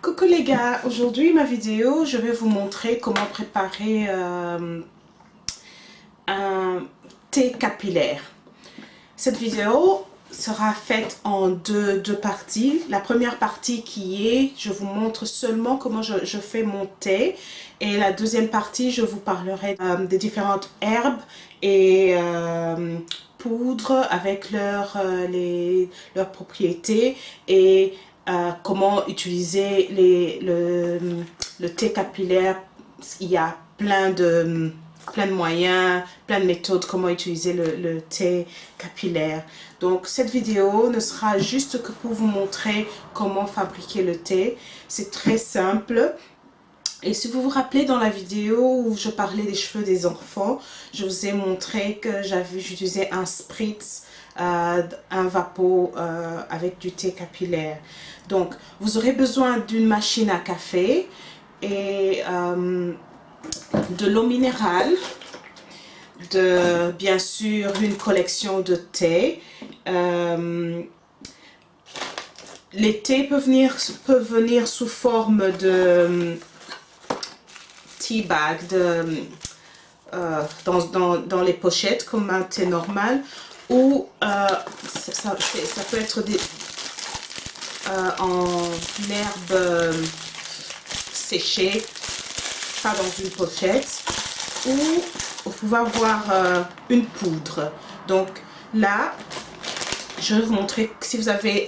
Coucou les gars, aujourd'hui ma vidéo, je vais vous montrer comment préparer un thé capillaire. Cette vidéo sera faite en deux parties. La première partie qui est, je vous montre seulement comment je fais mon thé. Et la deuxième partie, je vous parlerai des différentes herbes et poudres avec leurs propriétés et comment utiliser le thé capillaire. Il y a plein de moyens, plein de méthodes comment utiliser le thé capillaire. Donc cette vidéo ne sera juste que pour vous montrer comment fabriquer le thé. C'est très simple. Et si vous vous rappelez dans la vidéo où je parlais des cheveux des enfants, je vous ai montré que j'utilisais un spritz, un vapeau avec du thé capillaire. Donc vous aurez besoin d'une machine à café et de l'eau minérale, bien sûr une collection de thé. Les thés peuvent venir sous forme de tea bag, dans les pochettes comme un thé normal, ou ça peut être en herbe séchée, pas dans une pochette, ou vous pouvez avoir une poudre. Donc là, je vais vous montrer si vous avez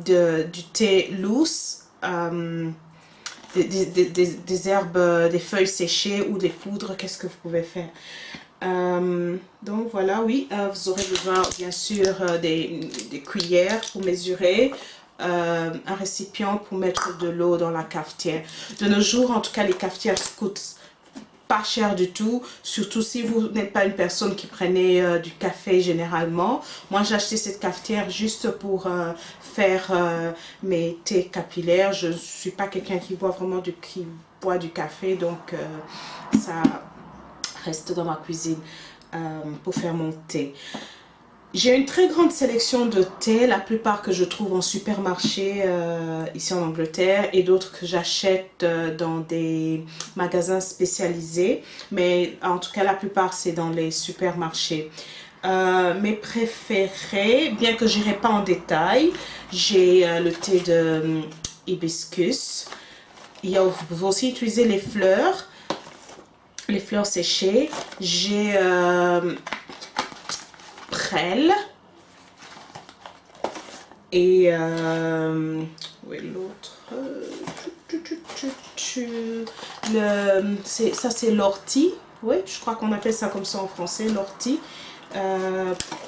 du thé loose, des herbes, des feuilles séchées ou des poudres, qu'est-ce que vous pouvez faire. Donc voilà, oui, vous aurez besoin bien sûr des cuillères pour mesurer, un récipient pour mettre de l'eau dans la cafetière. De nos jours, en tout cas, les cafetières coûtent pas cher du tout, surtout si vous n'êtes pas une personne qui prenait du café généralement. Moi j'ai acheté cette cafetière juste pour faire mes thés capillaires. Je ne suis pas quelqu'un qui boit du café, donc ça reste dans ma cuisine pour faire mon thé. J'ai une très grande sélection de thé, la plupart que je trouve en supermarché ici en Angleterre et d'autres que j'achète dans des magasins spécialisés. Mais en tout cas, la plupart c'est dans les supermarchés. Mes préférés, bien que je n'irai pas en détail, j'ai le thé de hibiscus. Vous pouvez aussi utiliser les fleurs séchées. J'ai prêle et oui, l'autre ça c'est l'ortie, oui, je crois qu'on appelle ça comme ça en français, l'ortie,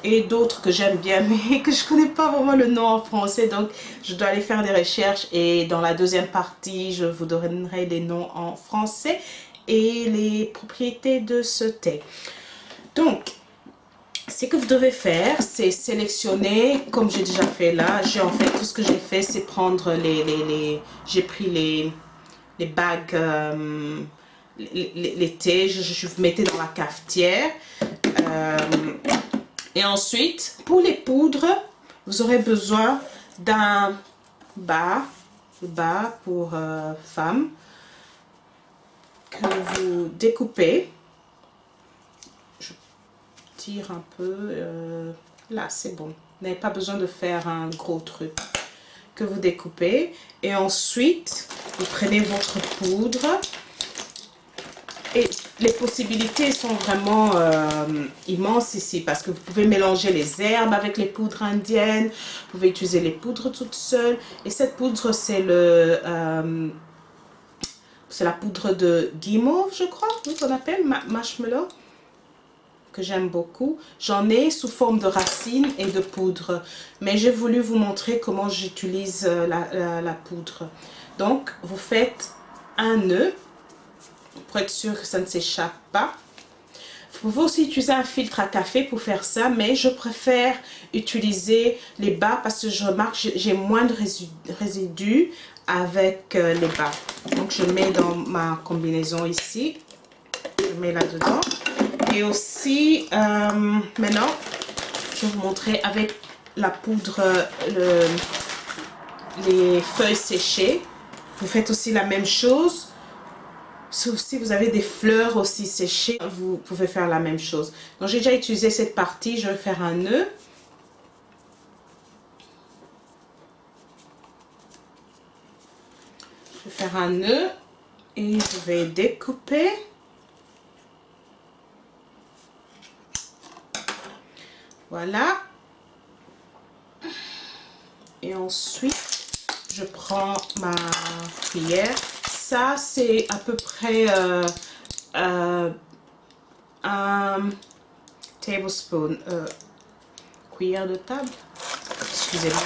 et d'autres que j'aime bien mais que je connais pas vraiment le nom en français, donc je dois aller faire des recherches et dans la deuxième partie je vous donnerai les noms en français et les propriétés de ce thé. Donc ce que vous devez faire, c'est sélectionner, comme j'ai déjà fait là. En fait, tout ce que j'ai fait, c'est prendre j'ai pris les bagues, les thés, je vous mettais dans la cafetière. Et ensuite, pour les poudres, vous aurez besoin d'un bas pour femmes que vous découpez. Un peu, là c'est bon, vous n'avez pas besoin de faire un gros truc, que vous découpez et ensuite vous prenez votre poudre et les possibilités sont vraiment immenses ici parce que vous pouvez mélanger les herbes avec les poudres indiennes, vous pouvez utiliser les poudres toutes seules et cette poudre c'est c'est la poudre de guimauve, je crois, oui, qu'on appelle marshmallow, que j'aime beaucoup. J'en ai sous forme de racines et de poudre, mais j'ai voulu vous montrer comment j'utilise la poudre. Donc vous faites un nœud pour être sûr que ça ne s'échappe pas. Vous pouvez aussi utiliser un filtre à café pour faire ça, mais je préfère utiliser les bas parce que je remarque que j'ai moins de résidus avec les bas. Donc je mets dans ma combinaison ici, je mets là-dedans. Et aussi, maintenant, je vais vous montrer avec la poudre, les feuilles séchées. Vous faites aussi la même chose. Sauf si vous avez des fleurs aussi séchées, vous pouvez faire la même chose. Donc j'ai déjà utilisé cette partie, je vais faire un nœud. Je vais faire un nœud et je vais découper. Voilà. Et ensuite, je prends ma cuillère. Ça, c'est à peu près un tablespoon, cuillère de table. Excusez-moi.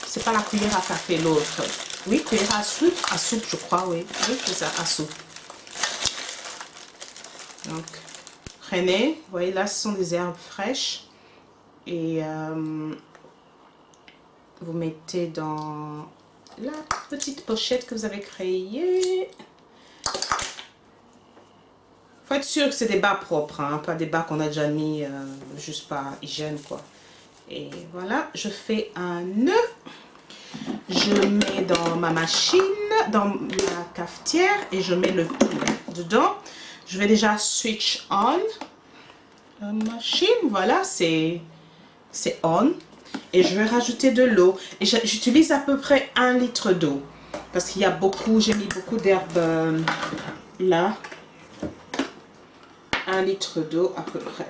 C'est pas la cuillère à café, l'autre. Oui, cuillère à soupe, je crois, oui. Oui, c'est ça, à soupe. Donc, prenez, vous voyez là, ce sont des herbes fraîches. Et vous mettez dans la petite pochette que vous avez créée. Faut être sûr que c'est des bas propres, hein, pas des bas qu'on a déjà mis juste par hygiène, quoi. Et voilà, je fais un nœud. Je mets dans ma machine, dans ma cafetière, et je mets le tout dedans. Je vais déjà switch on la machine. Voilà, c'est on. Et je vais rajouter de l'eau. Et j'utilise à peu près 1 litre d'eau. Parce qu'il y a beaucoup, j'ai mis beaucoup d'herbes là. 1 litre d'eau à peu près.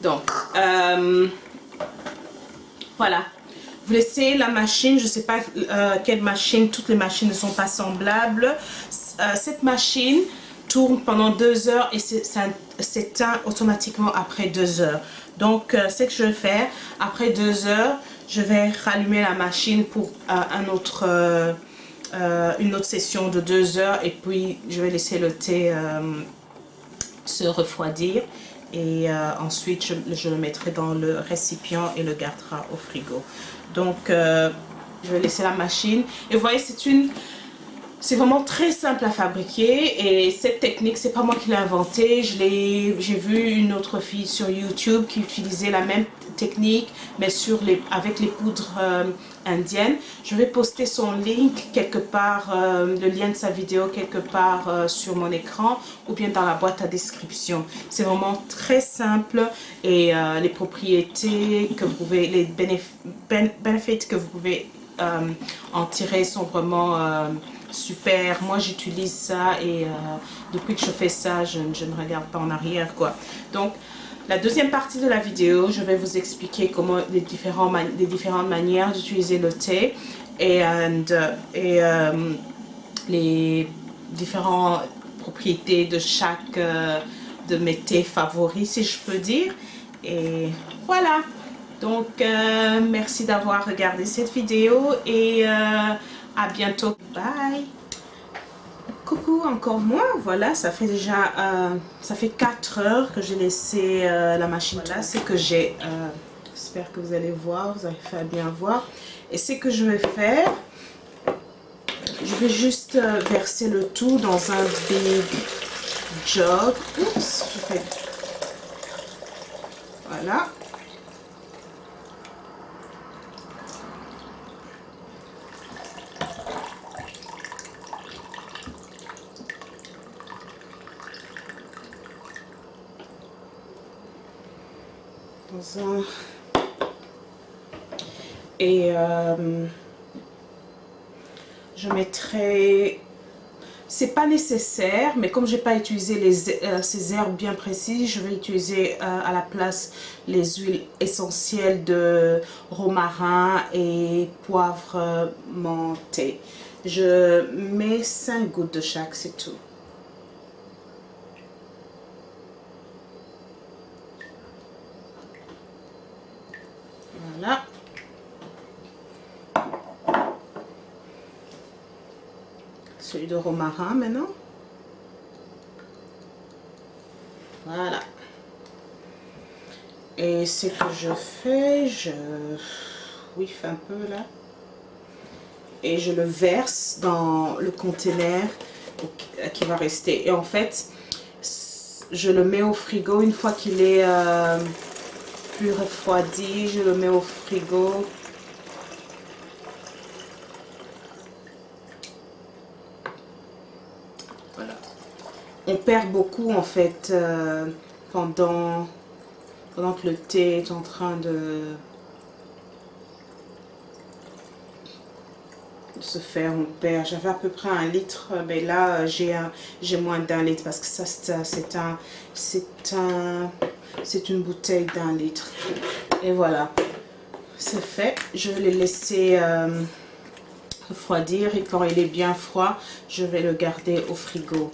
Donc, voilà. Vous laissez la machine, je ne sais pas quelle machine, toutes les machines ne sont pas semblables. Cette machine tourne pendant 2 heures et s'éteint automatiquement après 2 heures. Donc, ce que je vais faire, après 2 heures, je vais rallumer la machine pour une autre session de 2 heures et puis je vais laisser le thé se refroidir. Et ensuite, je le mettrai dans le récipient et le gardera au frigo. Donc, je vais laisser la machine. Et vous voyez, c'est vraiment très simple à fabriquer. Et cette technique, c'est pas moi qui l'ai inventée. J'ai vu une autre fille sur YouTube qui utilisait la même technique, mais avec les poudres indiennes. Je vais poster son link quelque part, le lien de sa vidéo quelque part sur mon écran ou bien dans la boîte à description. C'est vraiment très simple et les propriétés que vous pouvez, les bénéfices que vous pouvez en tirer sont vraiment super. Moi j'utilise ça et depuis que je fais ça, je ne regarde pas en arrière, quoi. Donc la deuxième partie de la vidéo, je vais vous expliquer comment les différentes manières d'utiliser le thé et les différentes propriétés de chaque de mes thés favoris, si je peux dire. Et voilà. Donc merci d'avoir regardé cette vidéo et à bientôt. Bye. Coucou, encore moi. Voilà, ça fait déjà ça fait 4 heures que j'ai laissé la machine. Voilà, c'est que j'ai. J'espère que vous allez voir, vous allez faire bien voir. Et c'est que je vais faire. Je vais juste verser le tout dans un big jug. Oups, je fais. Voilà. Et je mettrai, c'est pas nécessaire, mais comme j'ai pas utilisé ces herbes bien précises, je vais utiliser à la place les huiles essentielles de romarin et poivre menthe. Je mets 5 gouttes de chaque, c'est tout. Voilà. Celui de romarin maintenant. Voilà. Et ce que je fais, oui, fait un peu là. Et je le verse dans le conteneur qui va rester. Et en fait, je le mets au frigo une fois qu'il est plus refroidi. Je le mets au frigo. Voilà. On perd beaucoup en fait pendant que le thé est en train de se faire. On perd. J'avais à peu près 1 litre, mais là j'ai moins d'1 litre parce que ça c'est une bouteille d'1 litre. Et voilà, c'est fait. Je vais le laisser refroidir et quand il est bien froid, je vais le garder au frigo.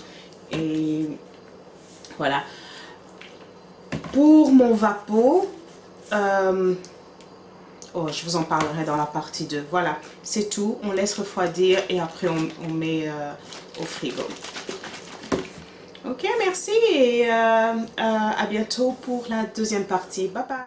Et voilà. Pour mon vapeau, oh, je vous en parlerai dans la partie 2. Voilà, c'est tout. On laisse refroidir et après on met au frigo. Ok, merci et à bientôt pour la deuxième partie. Bye bye.